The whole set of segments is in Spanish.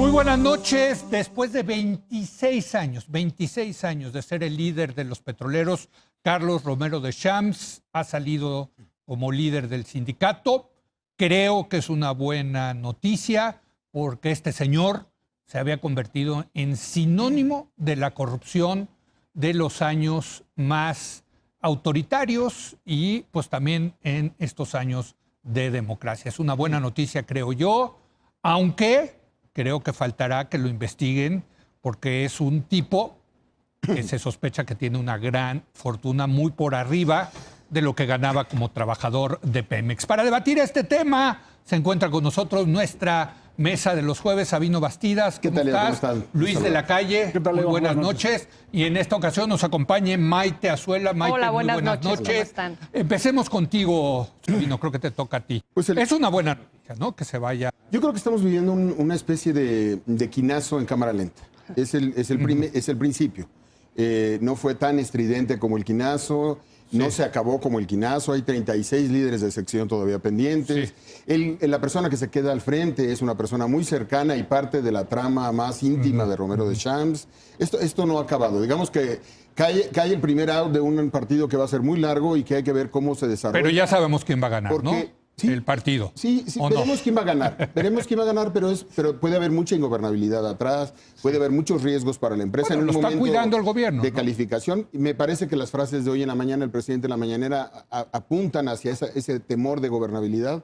Muy buenas noches. Después de 26 años de ser el líder de los petroleros, Carlos Romero Deschamps ha salido como líder del sindicato. Creo que es una buena noticia porque este señor se había convertido en sinónimo de la corrupción de los años más autoritarios y pues también en estos años de democracia. Es una buena noticia, creo yo, aunque creo que faltará que lo investiguen porque es un tipo que se sospecha que tiene una gran fortuna muy por arriba de lo que ganaba como trabajador de Pemex. Para debatir este tema se encuentra con nosotros nuestra mesa de los jueves, Sabino Bastidas. ¿Cómo estás? ¿Cómo están? Luis de la Calle. ¿Qué tal, muy Leo? buenas noches. Y en esta ocasión nos acompaña Maite Azuela. Maite, hola, muy buenas noches. ¿Cómo están? Empecemos contigo, Sabino, creo que te toca a ti. Pues es una buena noticia, ¿no? Que se vaya. Yo creo que estamos viviendo una especie de quinazo en cámara lenta. Es el principio. No fue tan estridente como el quinazo. No se acabó como el quinazo, hay 36 líderes de sección todavía pendientes. Sí. La persona que se queda al frente es una persona muy cercana y parte de la trama más íntima de Romero Deschamps. Esto no ha acabado. Digamos que cae el primer out de un partido que va a ser muy largo y que hay que ver cómo se desarrolla. Pero ya sabemos quién va a ganar, porque, ¿no? Sí, el partido. Sí, veremos quién va a ganar. Veremos quién va a ganar, pero puede haber mucha ingobernabilidad atrás, puede haber muchos riesgos para la empresa. Bueno, en un lo está momento cuidando el gobierno, de ¿no? Calificación. Y me parece que las frases de hoy en la mañana, el presidente de la mañanera, apuntan hacia ese temor de gobernabilidad.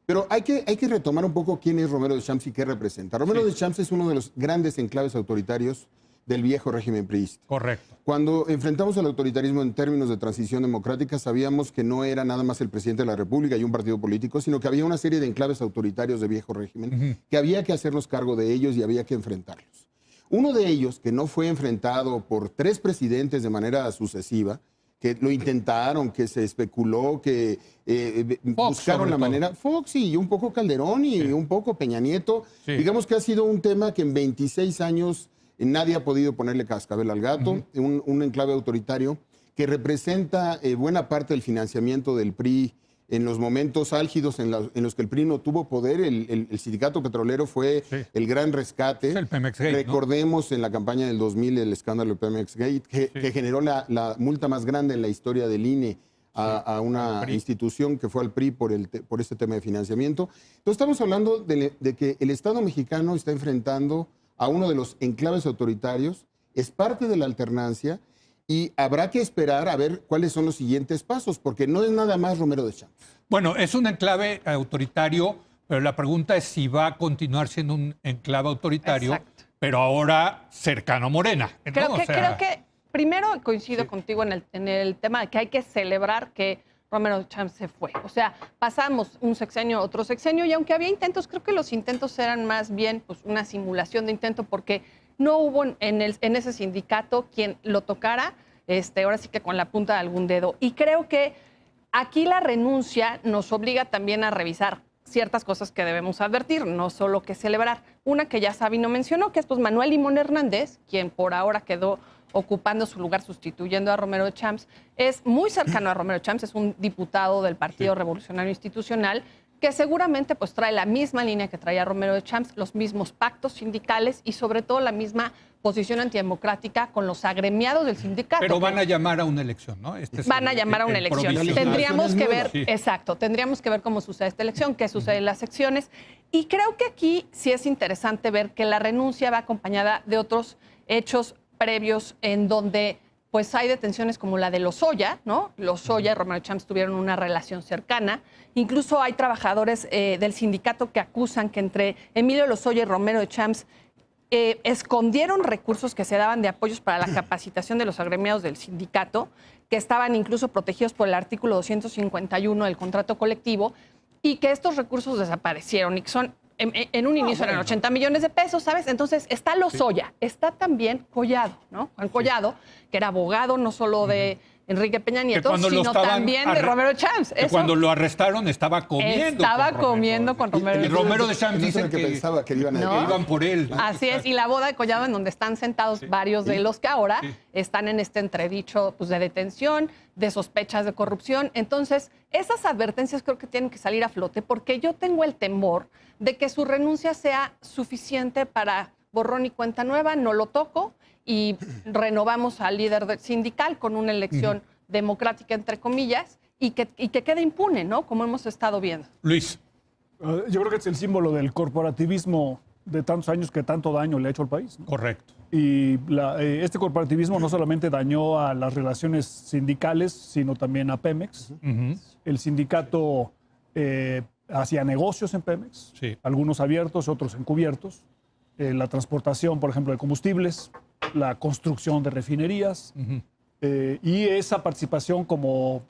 Pero hay que retomar un poco quién es Romero Deschamps y qué representa. Romero Deschamps es uno de los grandes enclaves autoritarios del viejo régimen priista. Correcto. Cuando enfrentamos al autoritarismo en términos de transición democrática, sabíamos que no era nada más el presidente de la República y un partido político, sino que había una serie de enclaves autoritarios de viejo régimen que había que hacernos cargo de ellos y había que enfrentarlos. Uno de ellos, que no fue enfrentado por 3 presidentes de manera sucesiva, que lo intentaron, que se especuló, que buscaron la manera. Fox y un poco Calderón y un poco Peña Nieto. Sí. Digamos que ha sido un tema que en 26 años nadie ha podido ponerle cascabel al gato. Un enclave autoritario que representa buena parte del financiamiento del PRI en los momentos álgidos en los que el PRI no tuvo poder. El sindicato petrolero fue el gran rescate. El Pemex Gate, recordemos, ¿no? En la campaña del 2000 el escándalo del Pemex Gate, que generó la multa más grande en la historia del INE a una institución que fue al PRI por este tema de financiamiento. Entonces estamos hablando de que el Estado mexicano está enfrentando a uno de los enclaves autoritarios, es parte de la alternancia y habrá que esperar a ver cuáles son los siguientes pasos, porque no es nada más Romero Deschamps. Bueno, es un enclave autoritario, pero la pregunta es si va a continuar siendo un enclave autoritario, pero ahora cercano a Morena. Creo que primero coincido contigo en el tema de que hay que celebrar que Romero Deschamps se fue. O sea, pasamos un sexenio a otro sexenio y aunque había intentos, creo que los intentos eran más bien pues, una simulación de intento porque no hubo en ese sindicato quien lo tocara, ahora sí que con la punta de algún dedo. Y creo que aquí la renuncia nos obliga también a revisar ciertas cosas que debemos advertir, no solo que celebrar. Una que ya Sabino mencionó, que es pues Manuel Limón Hernández, quien por ahora quedó ocupando su lugar, sustituyendo a Romero Deschamps, es muy cercano a Romero Deschamps, es un diputado del Partido Revolucionario Institucional, que seguramente pues trae la misma línea que traía Romero Deschamps, los mismos pactos sindicales y sobre todo la misma posición antidemocrática con los agremiados del sindicato. Pero van a llamar a una elección, ¿no? Van a llamar a una elección. Tendríamos que ver, exacto, tendríamos que ver cómo sucede esta elección, qué sucede en las secciones. Y creo que aquí sí es interesante ver que la renuncia va acompañada de otros hechos previos en donde pues hay detenciones como la de Lozoya, ¿no? Lozoya y Romero Deschamps tuvieron una relación cercana. Incluso hay trabajadores del sindicato que acusan que entre Emilio Lozoya y Romero Deschamps escondieron recursos que se daban de apoyos para la capacitación de los agremiados del sindicato, que estaban incluso protegidos por el artículo 251 del contrato colectivo, y que estos recursos desaparecieron y que son en un inicio eran 80 millones de pesos, ¿sabes? Entonces está Lozoya, está también Collado, ¿no? Juan Collado, que era abogado no solo de Enrique Peña Nieto, cuando lo sino estaban también de Romero Champs. Que cuando lo arrestaron estaba comiendo. Estaba comiendo con Romero. Y Romero de Champs dice que pensaba que iban, ¿No? que iban por él. Así es, y la boda de Collado, en donde están sentados varios de los que ahora están en este entredicho pues, de detención, de sospechas de corrupción. Entonces, esas advertencias creo que tienen que salir a flote, porque yo tengo el temor de que su renuncia sea suficiente para borrón y cuenta nueva, no lo toco, y renovamos al líder sindical con una elección democrática, entre comillas, y que quede impune, ¿no? Como hemos estado viendo. Luis. Yo creo que es el símbolo del corporativismo de tantos años que tanto daño le ha hecho al país, ¿no? Correcto. Y este corporativismo no solamente dañó a las relaciones sindicales, sino también a Pemex. El sindicato hacía negocios en Pemex, algunos abiertos, otros encubiertos. La transportación, por ejemplo, de combustibles, la construcción de refinerías, y esa participación como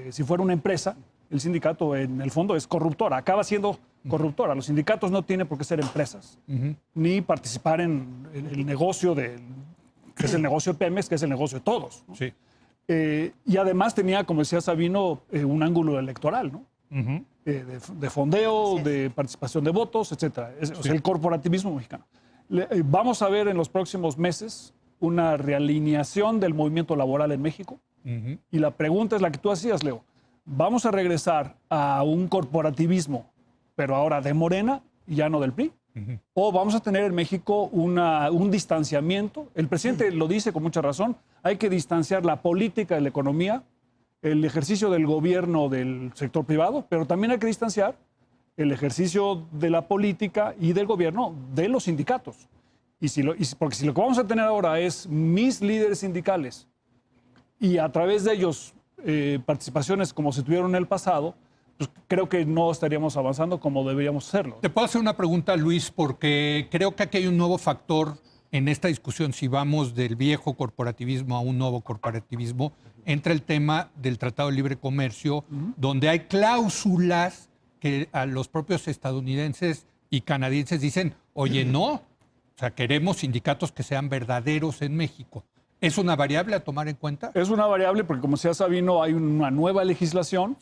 si fuera una empresa. El sindicato en el fondo es corruptora, acaba siendo corruptora. Los sindicatos no tienen por qué ser empresas, ni participar en el negocio que es el negocio de Pemex, que es el negocio de todos, ¿no? Sí. Y además tenía, como decía Sabino, un ángulo electoral, ¿no? De fondeo, de participación de votos, etc. O sea, el corporativismo mexicano. Vamos a ver en los próximos meses una realineación del movimiento laboral en México. Y la pregunta es la que tú hacías, Leo. ¿Vamos a regresar a un corporativismo, pero ahora de Morena y ya no del PRI? ¿O vamos a tener en México un distanciamiento? El presidente lo dice con mucha razón. Hay que distanciar la política de la economía, el ejercicio del gobierno del sector privado, pero también hay que distanciar el ejercicio de la política y del gobierno de los sindicatos. Porque si lo que vamos a tener ahora es mis líderes sindicales y a través de ellos participaciones como se tuvieron en el pasado, pues creo que no estaríamos avanzando como deberíamos hacerlo. Te puedo hacer una pregunta, Luis, porque creo que aquí hay un nuevo factor en esta discusión, si vamos del viejo corporativismo a un nuevo corporativismo, entra el tema del Tratado de Libre Comercio, donde hay cláusulas que a los propios estadounidenses y canadienses dicen, oye, no, o sea, queremos sindicatos que sean verdaderos en México. ¿Es una variable a tomar en cuenta? Es una variable porque, como decía Sabino, hay una nueva legislación,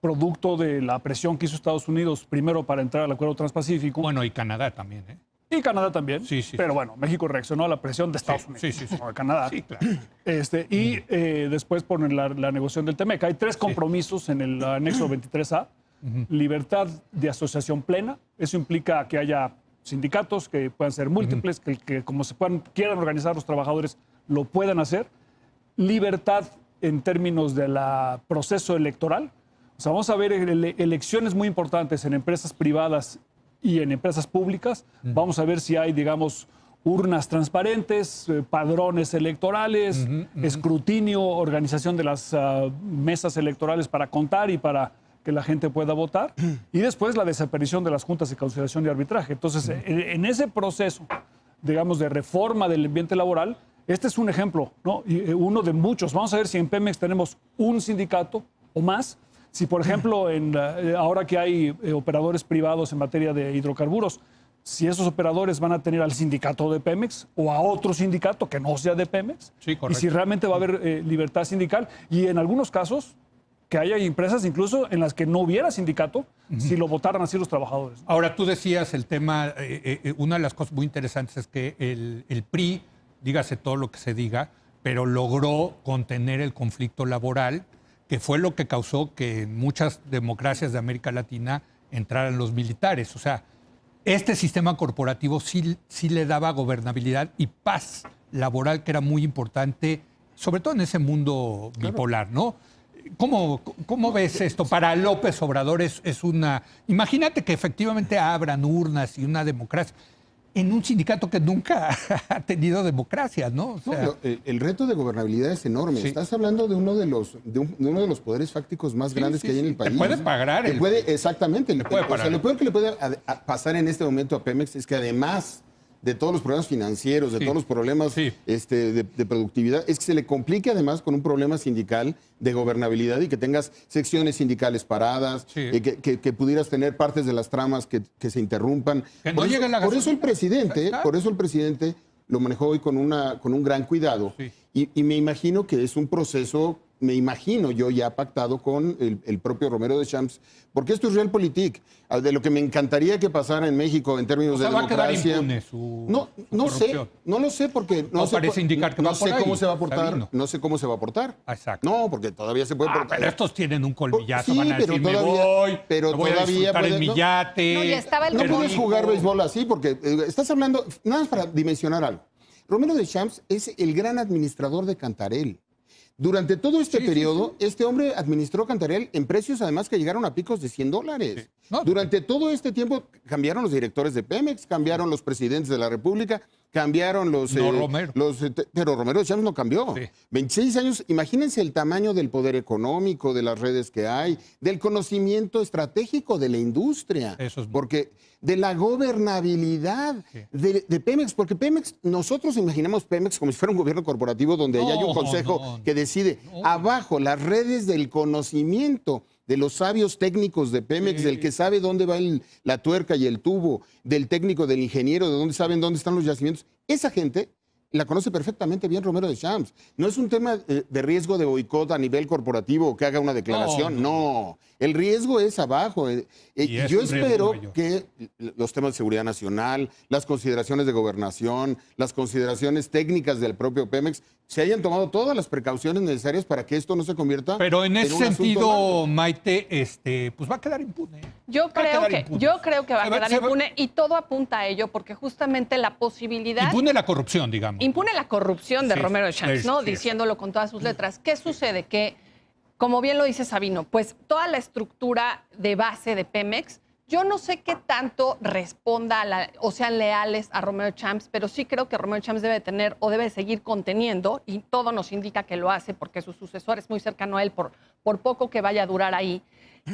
producto de la presión que hizo Estados Unidos primero para entrar al Acuerdo Transpacífico. Bueno, y Canadá también, ¿eh? Y Canadá también. Pero bueno, México reaccionó a la presión de Estados Unidos. No, de Canadá. Sí, claro. Después por la negociación del TEMEC. Hay 3 compromisos en el anexo 23A. Libertad de asociación plena. Eso implica que haya sindicatos que puedan ser múltiples, que como quieran organizar los trabajadores, lo puedan hacer. Libertad en términos del proceso electoral. O sea, vamos a ver elecciones muy importantes en empresas privadas y en empresas públicas. Vamos a ver si hay, digamos, urnas transparentes, padrones electorales, escrutinio, organización de las mesas electorales para contar y para que la gente pueda votar. Y después la desaparición de las juntas de conciliación y arbitraje. Entonces, en ese proceso, digamos, de reforma del ambiente laboral, este es un ejemplo, ¿no? Y uno de muchos. Vamos a ver si en Pemex tenemos un sindicato o más. Si, por ejemplo, ahora que hay operadores privados en materia de hidrocarburos, si esos operadores van a tener al sindicato de Pemex o a otro sindicato que no sea de Pemex, y si realmente va a haber libertad sindical, y en algunos casos que haya empresas incluso en las que no hubiera sindicato, si lo votaran así los trabajadores. Ahora, tú decías el tema, una de las cosas muy interesantes es que el PRI, dígase todo lo que se diga, pero logró contener el conflicto laboral, que fue lo que causó que en muchas democracias de América Latina entraran los militares. O sea, este sistema corporativo sí le daba gobernabilidad y paz laboral, que era muy importante, sobre todo en ese mundo bipolar, ¿no? ¿Cómo ves esto? Para López Obrador es una... Imagínate que efectivamente abran urnas y una democracia en un sindicato que nunca ha tenido democracia, ¿no? O sea, el reto de gobernabilidad es enorme. Estás hablando de uno de los poderes fácticos más grandes que hay en el país. Te puede pagar. Exactamente. Lo peor que le puede pasar en este momento a Pemex es que además de todos los problemas financieros, de todos los problemas de productividad, es que se le complique además con un problema sindical de gobernabilidad y que tengas secciones sindicales paradas, que pudieras tener partes de las tramas que se interrumpan. Por eso el presidente lo manejó hoy con un gran cuidado. Y me imagino que es un proceso me imagino yo ya pactado con el propio Romero de Champs, porque esto es realpolitik. De lo que me encantaría que pasara en México en términos de va a quedar democracia. impune su No sé, corrupción. no lo sé porque No parece indicar que no va por sé ahí, cómo se va a portar, Sabino. no sé cómo se va a portar. Exacto. No, porque todavía se puede portar. Pero estos tienen un colmillazo, Sí, van a pero decir, todavía- me voy, pero me voy a todavía disfrutar puede- en mi no. yate. No, y estaba el No Pero puedes jugar béisbol así porque estás hablando, nada más para dimensionar algo. Romero de Champs es el gran administrador de Cantarell. Durante todo este periodo, este hombre administró Cantarell en precios además que llegaron a picos de $100. Sí. No, Durante todo este tiempo cambiaron los directores de Pemex, cambiaron los presidentes de la República, cambiaron los... No, Romero. Pero Romero de Champs no cambió. Sí. 26 años, imagínense el tamaño del poder económico, de las redes que hay, del conocimiento estratégico de la industria. Eso es- Porque de la gobernabilidad Sí. de Pemex, porque Pemex, nosotros imaginamos Pemex como si fuera un gobierno corporativo donde ya hay un No, consejo no. que decide. Abajo, las redes del conocimiento de los sabios técnicos de Pemex, Sí. del que sabe dónde va la tuerca y el tubo, del técnico, del ingeniero, de dónde saben dónde están los yacimientos. Esa gente la conoce perfectamente bien Romero de Champs. No es un tema de riesgo de boicot a nivel corporativo o que haga una declaración, no. El riesgo es abajo. Y es Yo un riesgo espero mayor. que los temas de seguridad nacional, las consideraciones de gobernación, las consideraciones técnicas del propio Pemex, se hayan tomado todas las precauciones necesarias para que esto no se convierta Pero en ese un asunto sentido, Maite, pues va a quedar impune. Yo Va a creo quedar que, impune. yo creo que va a Se va- quedar se va- impune y todo apunta a ello porque justamente la posibilidad... Impune la corrupción, digamos. Impune la corrupción de Sí, Romero de Champs, ¿no? sí. Diciéndolo con todas sus letras. ¿Qué sucede? Que, como bien lo dice Sabino, pues toda la estructura de base de Pemex, yo no sé qué tanto responda o sean leales a Romero de Champs, pero sí creo que Romero de Champs debe tener o debe seguir conteniendo, y todo nos indica que lo hace porque su sucesor es muy cercano a él por poco que vaya a durar ahí.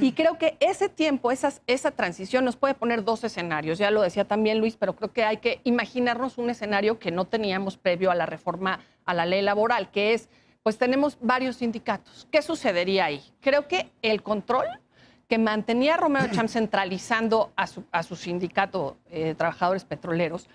Y creo que ese tiempo, esa transición nos puede poner dos escenarios. Ya lo decía también Luis, pero creo que hay que imaginarnos un escenario que no teníamos previo a la reforma a la ley laboral, que es, pues tenemos varios sindicatos. ¿Qué sucedería ahí? Creo que el control que mantenía Romero Champs centralizando a su sindicato de trabajadores petroleros,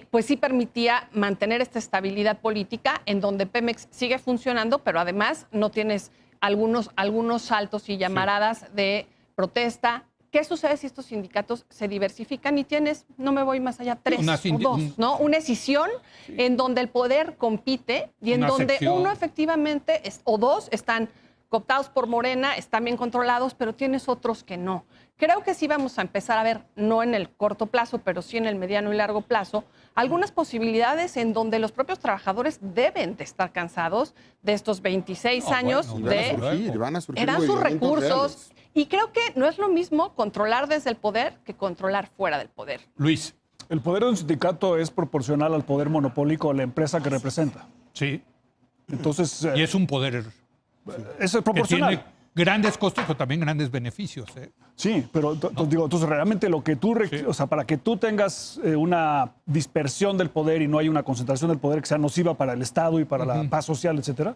pues sí permitía mantener esta estabilidad política en donde Pemex sigue funcionando, pero además no tienes algunos saltos y llamaradas de protesta. ¿Qué sucede si estos sindicatos se diversifican y tienes, no me voy más allá, tres o dos, ¿no? Una escisión en donde el poder compite y en donde uno efectivamente o dos están cooptados por Morena, están bien controlados, pero tienes otros que no. Creo que sí vamos a empezar a ver, no en el corto plazo, pero sí en el mediano y largo plazo, algunas posibilidades en donde los propios trabajadores deben de estar cansados de estos 26 años van a surgir eran sus movimientos recursos. reales. Y creo que no es lo mismo controlar desde el poder que controlar fuera del poder. Luis. El poder de un sindicato es proporcional al poder monopólico de la empresa que representa. Sí. Entonces, Y es un poder es que proporcional. tiene grandes costos, pero también grandes beneficios. Sí, pero digo, entonces realmente lo que tú, Sí. o sea, para que tú tengas una dispersión del poder y no hay una concentración del poder que sea nociva para el Estado y para la paz social, etcétera,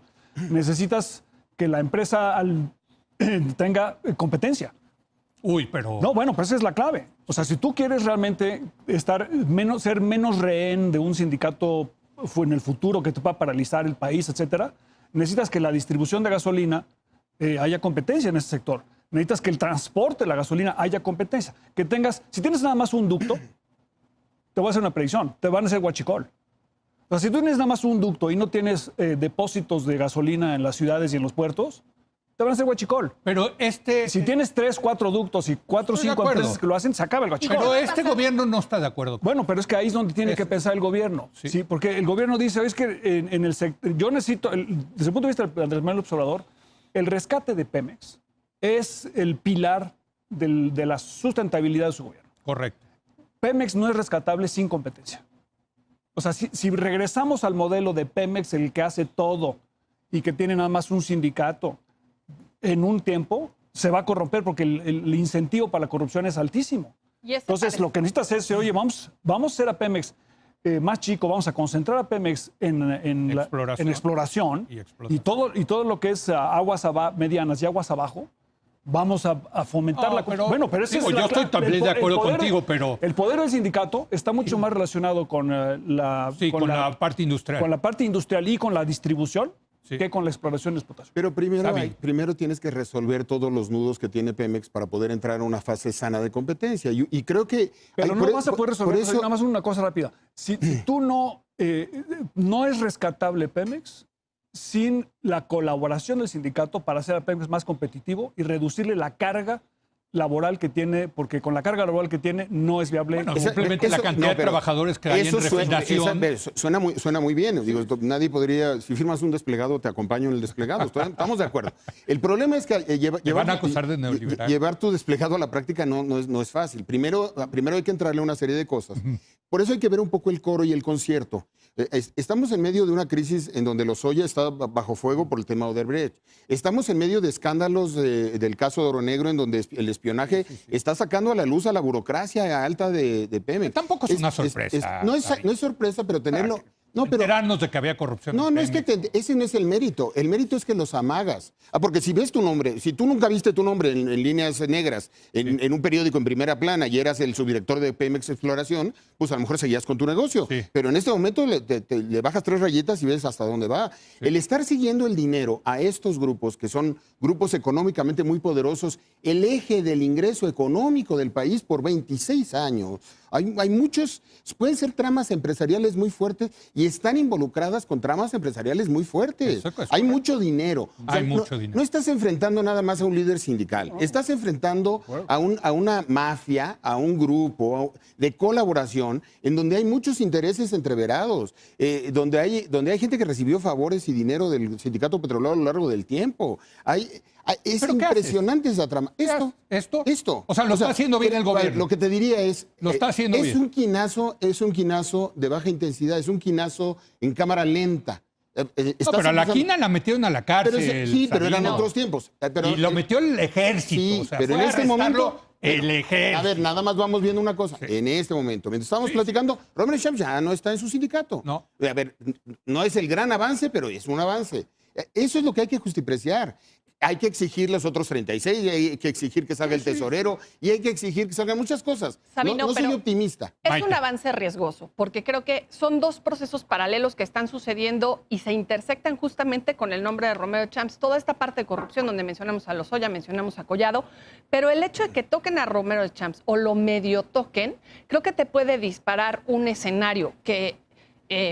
necesitas que la empresa tenga competencia. Uy, pero... No, bueno, pues esa es la clave. O sea, si tú quieres realmente ser menos rehén de un sindicato en el futuro que te va a paralizar el país, etcétera, necesitas que la distribución de gasolina haya competencia en ese sector. Necesitas que el transporte de la gasolina haya competencia. Que tengas, si tienes nada más un ducto, te voy a hacer una predicción, te van a hacer huachicol. O sea, si tú tienes nada más un ducto y no tienes depósitos de gasolina en las ciudades y en los puertos, te van a hacer huachicol. Pero Si tienes 3, 4 ductos y 4 o Estoy de 5 acuerdo. empresas que lo hacen, se acaba el huachicol. Pero este gobierno no está de acuerdo. Bueno, pero es que ahí es donde tiene que pensar el gobierno. Sí. Sí. Porque el gobierno dice, es que en el sector, yo necesito, desde el punto de vista de Andrés Manuel López Obrador, el rescate de Pemex es el pilar de la sustentabilidad de su gobierno. Correcto. Pemex no es rescatable sin competencia. O sea, si regresamos al modelo de Pemex, el que hace todo y que tiene nada más un sindicato, en un tiempo se va a corromper porque el incentivo para la corrupción es altísimo. Entonces, lo que necesitas es, oye, vamos a hacer a Pemex más chico, vamos a concentrar a Pemex en exploración y todo lo que es aguas medianas y aguas abajo, vamos a fomentar la... Bueno, pero ese digo, es yo estoy también de acuerdo contigo, pero... El poder del sindicato está mucho más relacionado con la parte industrial. Con la parte industrial y con la distribución Sí. que con la exploración y explotación. Pero Está bien. primero tienes que resolver todos los nudos que tiene Pemex para poder entrar a una fase sana de competencia. Y creo que... Pero no vas a poder resolver por eso, nada más una cosa rápida. Si tú no es rescatable Pemex sin la colaboración del sindicato para hacer a Pemex más competitivo y reducirle la carga laboral que tiene, porque con la carga laboral que tiene no es viable. Bueno, Esa- simplemente la eso- cantidad no, de pero trabajadores que hay en eso refinación. suena muy bien. Digo, nadie podría, si firmas un desplegado, te acompaño en el desplegado. Estamos de acuerdo. El problema es que van a acusar de neoliberal. llevar tu desplegado a la práctica no es fácil. Primero hay que entrarle a una serie de cosas. Por eso hay que ver un poco el coro y el concierto. Estamos en medio de una crisis en donde Lozoya está bajo fuego por el tema Odebrecht. Estamos en medio de escándalos del caso de Oro Negro, en donde el espionaje está sacando a la luz a la burocracia alta de Pemex. Tampoco es una sorpresa, no es David. sorpresa, pero tenerlo... No, pero Enterarnos de que había corrupción. no, en no es que Pemex. ese no es el mérito. El mérito es que los amagas. Porque si ves tu nombre, si tú nunca viste tu nombre en líneas negras, en un periódico en primera plana y eras el subdirector de Pemex Exploración, pues a lo mejor seguías con tu negocio. Sí. Pero en este momento le bajas 3 rayitas y ves hasta dónde va. El estar siguiendo el dinero a estos grupos, que son grupos económicamente muy poderosos, el eje del ingreso económico del país por 26 años. Hay muchos, pueden ser tramas empresariales muy fuertes y están involucradas con tramas empresariales muy fuertes. Eso es Hay correcto. mucho dinero. Hay no, mucho dinero. No estás enfrentando nada más a un líder sindical. Estás enfrentando a una mafia, a un grupo de colaboración en donde hay muchos intereses entreverados, donde hay gente que recibió favores y dinero del sindicato petrolero a lo largo del tiempo. Es ¿Pero qué impresionante esa trama. ¿Esto? O sea, lo está haciendo bien el gobierno. Lo que te diría es... Lo está haciendo bien. Es un quinazo de baja intensidad, es un quinazo en cámara lenta. No, pero a la quina la metieron a la cárcel. Sí, pero eran Sabino. otros tiempos. Y lo metió el ejército. Sí, o sea, pero en fue a este arrestarlo momento... el ejército. A ver, nada más vamos viendo una cosa. En este momento, mientras estamos platicando, Romero Champs ya no está en su sindicato. No. A ver, no es el gran avance, pero es un avance. Eso es lo que hay que justipreciar. Hay que exigir los otros 36, y hay que exigir que salga el tesorero, y hay que exigir que salgan muchas cosas. Sabino, no soy pero- optimista. Es Maite. un avance riesgoso, porque creo que son dos procesos paralelos que están sucediendo y se intersectan justamente con el nombre de Romero Champs. Toda esta parte de corrupción donde mencionamos a Lozoya, mencionamos a Collado, pero el hecho de que toquen a Romero Champs o lo medio toquen, creo que te puede disparar un escenario que,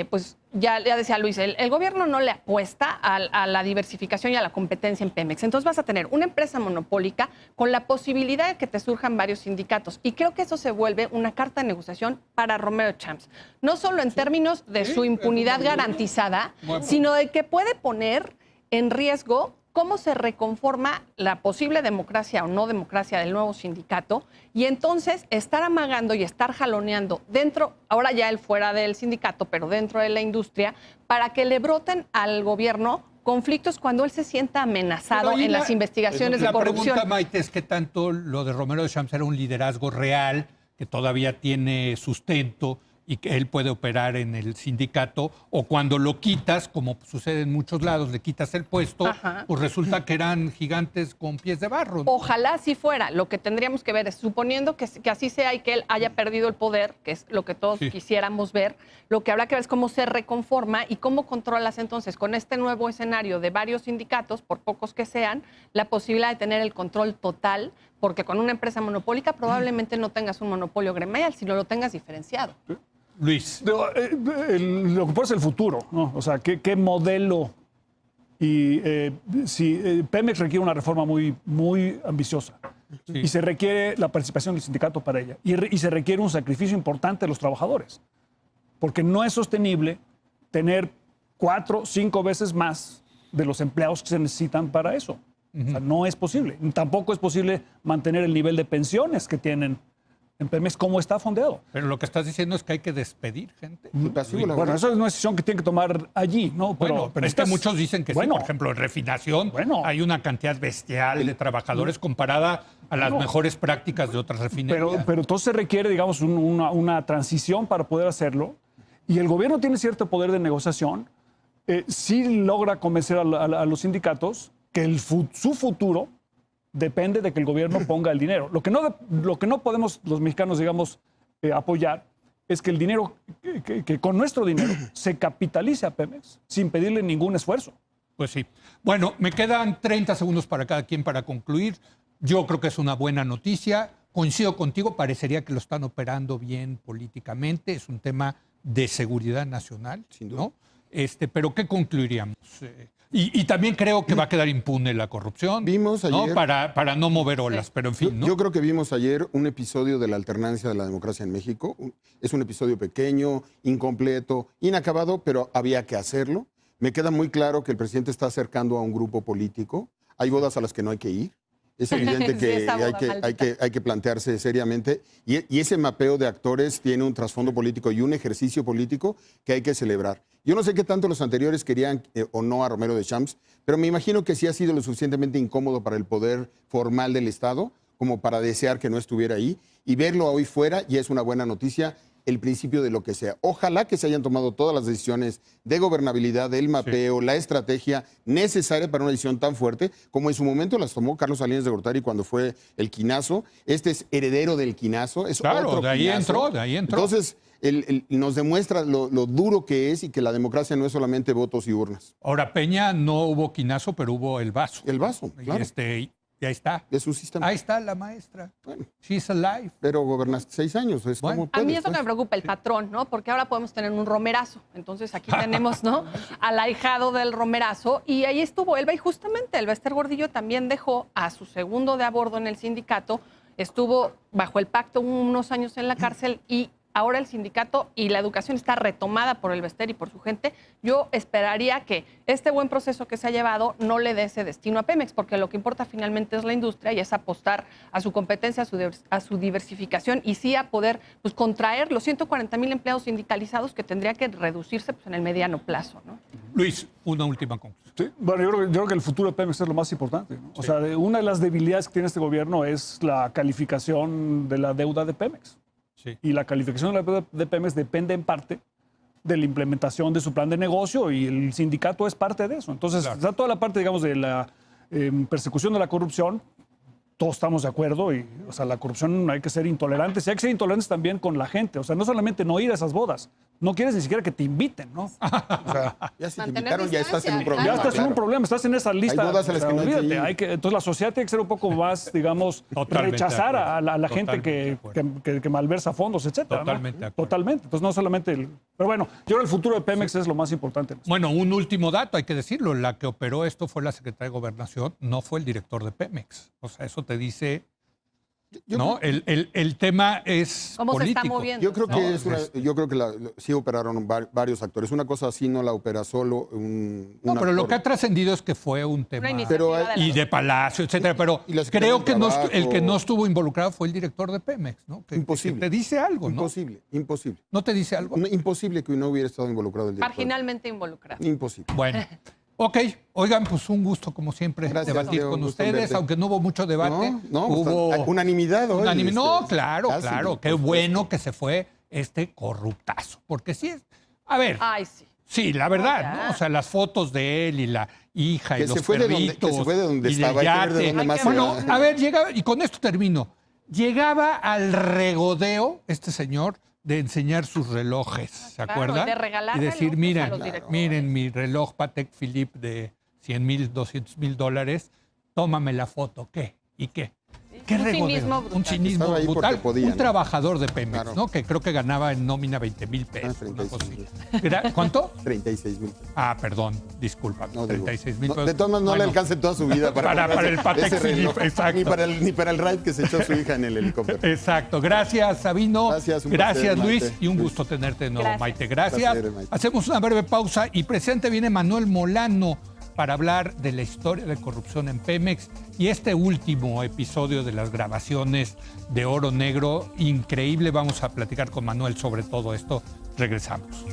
pues, ya decía Luis, el gobierno no le apuesta a la diversificación y a la competencia en Pemex. Entonces vas a tener una empresa monopólica con la posibilidad de que te surjan varios sindicatos. Y creo que eso se vuelve una carta de negociación para Romero Champs. No solo en términos de su impunidad garantizada, sino de que puede poner en riesgo cómo se reconforma la posible democracia o no democracia del nuevo sindicato y entonces estar amagando y estar jaloneando dentro, ahora ya él fuera del sindicato, pero dentro de la industria, para que le broten al gobierno conflictos cuando él se sienta amenazado Pero ahí en las investigaciones de La corrupción. pregunta, Maite, es qué tanto lo de Romero de Champs era un liderazgo real, que todavía tiene sustento y que él puede operar en el sindicato, o cuando lo quitas, como sucede en muchos lados, le quitas el puesto, Ajá. pues resulta que eran gigantes con pies de barro. Ojalá así fuera. Lo que tendríamos que ver es, suponiendo que así sea y que él haya perdido el poder, que es lo que todos Sí. quisiéramos ver, lo que habrá que ver es cómo se reconforma y cómo controlas entonces con este nuevo escenario de varios sindicatos, por pocos que sean, la posibilidad de tener el control total, porque con una empresa monopólica probablemente no tengas un monopolio gremial, sino lo tengas diferenciado. Luis. Lo que puede ser el futuro, ¿no? O sea, ¿qué modelo? Y si Pemex requiere una reforma muy ambiciosa Sí. y se requiere la participación del sindicato para ella y se requiere un sacrificio importante de los trabajadores, porque no es sostenible tener 4 o 5 veces más de los empleados que se necesitan para eso. O sea, no es posible. Tampoco es posible mantener el nivel de pensiones que tienen en Pemex como está fondeado. Pero lo que estás diciendo es que hay que despedir gente. Pasivo, la Bueno, verdad. eso es una decisión que tienen que tomar allí, ¿no? Pero es que muchos dicen que sí. Por ejemplo, en refinación Bueno. hay una cantidad bestial de trabajadores comparada a las mejores prácticas de otras refinerías. Pero entonces se requiere, digamos, una transición para poder hacerlo. Y el gobierno tiene cierto poder de negociación. Sí logra convencer a los sindicatos que su futuro depende de que el gobierno ponga el dinero. Lo que no podemos los mexicanos, digamos, apoyar es que el dinero, que con nuestro dinero se capitalice a Pemex sin pedirle ningún esfuerzo. Pues sí. Bueno, me quedan 30 segundos para cada quien para concluir. Yo creo que es una buena noticia. Coincido contigo, parecería que lo están operando bien políticamente. Es un tema de seguridad nacional, Sin duda. ¿no? Pero ¿qué concluiríamos? Y también creo que va a quedar impune la corrupción. Vimos ¿no? ayer- Para no mover olas, pero en fin, ¿no? Yo creo que vimos ayer un episodio de la alternancia de la democracia en México. Es un episodio pequeño, incompleto, inacabado, pero había que hacerlo. Me queda muy claro que el presidente está acercando a un grupo político. Hay bodas a las que no hay que ir. Es evidente Sí, que esa boda hay que plantearse seriamente. Y ese mapeo de actores tiene un trasfondo político y un ejercicio político que hay que celebrar. Yo no sé qué tanto los anteriores querían o no a Romero de Champs, pero me imagino que sí ha sido lo suficientemente incómodo para el poder formal del Estado como para desear que no estuviera ahí. Y verlo hoy fuera ya es una buena noticia, el principio de lo que sea. Ojalá que se hayan tomado todas las decisiones de gobernabilidad, del mapeo, la estrategia necesaria para una decisión tan fuerte como en su momento las tomó Carlos Salinas de Gortari cuando fue el quinazo. Este es heredero del quinazo. Es Claro, otro de ahí quinazo. entró, de ahí entró. Entonces, nos demuestra lo duro que es y que la democracia no es solamente votos y urnas. Ahora, Peña no hubo quinazo, pero hubo el vaso. El vaso, Y claro. y ahí está. Es un sistema. Ahí está la maestra. Bueno, She's alive. pero gobernaste 6 años. Es Bueno. como A mí puedes, eso pues. me preocupa, el patrón, ¿no? Porque ahora podemos tener un romerazo. Entonces aquí tenemos, ¿no? Al ahijado del romerazo. Y ahí estuvo Elba y justamente Elba Ester Gordillo también dejó a su segundo de a bordo en el sindicato. Estuvo bajo el pacto unos años en la cárcel y ahora el sindicato y la educación está retomada por el Bester y por su gente. Yo esperaría que este buen proceso que se ha llevado no le dé ese destino a Pemex, porque lo que importa finalmente es la industria y es apostar a su competencia, a su diversificación y sí a poder pues, contraer los 140,000 empleados sindicalizados que tendría que reducirse pues, en el mediano plazo, ¿no? Luis, una última conclusión. Sí, bueno, yo creo que el futuro de Pemex es lo más importante, ¿no? O sea, una de las debilidades que tiene este gobierno es la calificación de la deuda de Pemex. Sí. Y la calificación de la deuda de Pemex depende en parte de la implementación de su plan de negocio y el sindicato es parte de eso. Entonces, Claro. está toda la parte, digamos, de la persecución de la corrupción. Todos estamos de acuerdo y, o sea, la corrupción hay que ser intolerantes y hay que ser intolerantes también con la gente. O sea, no solamente no ir a esas bodas, no quieres ni siquiera que te inviten, ¿no? O sea, Ya si te Mantener invitaron, ya estás en un distancia, problema. ya estás en un claro. problema, estás en esa lista. bodas a las que no hay que olvídate, ir. entonces la sociedad tiene que ser un poco más, digamos, Totalmente rechazar de acuerdo. a la gente Totalmente de acuerdo. que malversa fondos, etcétera. ¿no? Totalmente de acuerdo. Totalmente. Entonces no solamente pero bueno, yo creo que el futuro de Pemex es lo más importante. Bueno, un último dato, hay que decirlo. La que operó esto fue la secretaria de Gobernación, no fue el director de Pemex. O sea, eso te dice, ¿no? El tema es ¿Cómo se está político. moviendo? Yo creo que, No, yo creo que sí operaron varios actores. Una cosa así no la opera solo un No, pero lo actor. que ha trascendido es que fue un tema... Una iniciativa Pero, de la Y de Palacio, etcétera. Pero Y la Secretaría creo del que Trabajo. el que no estuvo involucrado fue el director de Pemex, ¿no? Que Imposible. te dice algo, ¿no? Imposible, imposible. ¿No te dice algo? No, imposible que no hubiera estado involucrado el director. Marginalmente involucrado. Imposible. Bueno. Ok, oigan, pues un gusto como siempre Gracias, debatir Leo, con un gusto en ustedes, verte. aunque no hubo mucho debate. No, hubo unanimidad hoy. No, claro, casi, claro. Qué por supuesto. bueno que se fue este corruptazo. Porque sí es. A ver, Ay, sí. sí, la verdad, ya. ¿no? O sea, las fotos de él y la hija y Que los se fue de donde- perritos. que se fue de donde y del estaba, hay que ver de yate. dónde más Bueno, era. a ver, llegaba, y con esto termino. Llegaba al regodeo, este señor, de enseñar sus relojes, ¿se claro, acuerdan? de regalar y decir, relojes a miren, los directores. miren mi reloj Patek Philippe de 100,000, 200,000 dólares, tómame la foto, ¿qué? ¿Y qué? ¿Qué un regodeo? cinismo brutal. Un cinismo Estaba ahí porque brutal. podía, Un ¿no? trabajador de Pemex, Claro. ¿no? Que creo que ganaba en nómina 20,000 pesos. 36,000. ¿Cuánto? 36,000. Ah, perdón, disculpa. No, digo, 36,000 no, pesos. de todas maneras, no le Bueno, alcanza toda su vida Para el Patek ese reloj. Philippe, exacto. Ni para el ride que se echó su hija en el helicóptero. Exacto. Gracias, Sabino. Gracias, un Gracias, placer, Luis. Maite. Y un gusto tenerte de nuevo, Gracias. Maite. Gracias. Placer, Maite. Hacemos una breve pausa y presente viene Manuel Molano para hablar de la historia de corrupción en Pemex y este último episodio de las grabaciones de Oro Negro. Increíble. Vamos a platicar con Manuel sobre todo esto. Regresamos.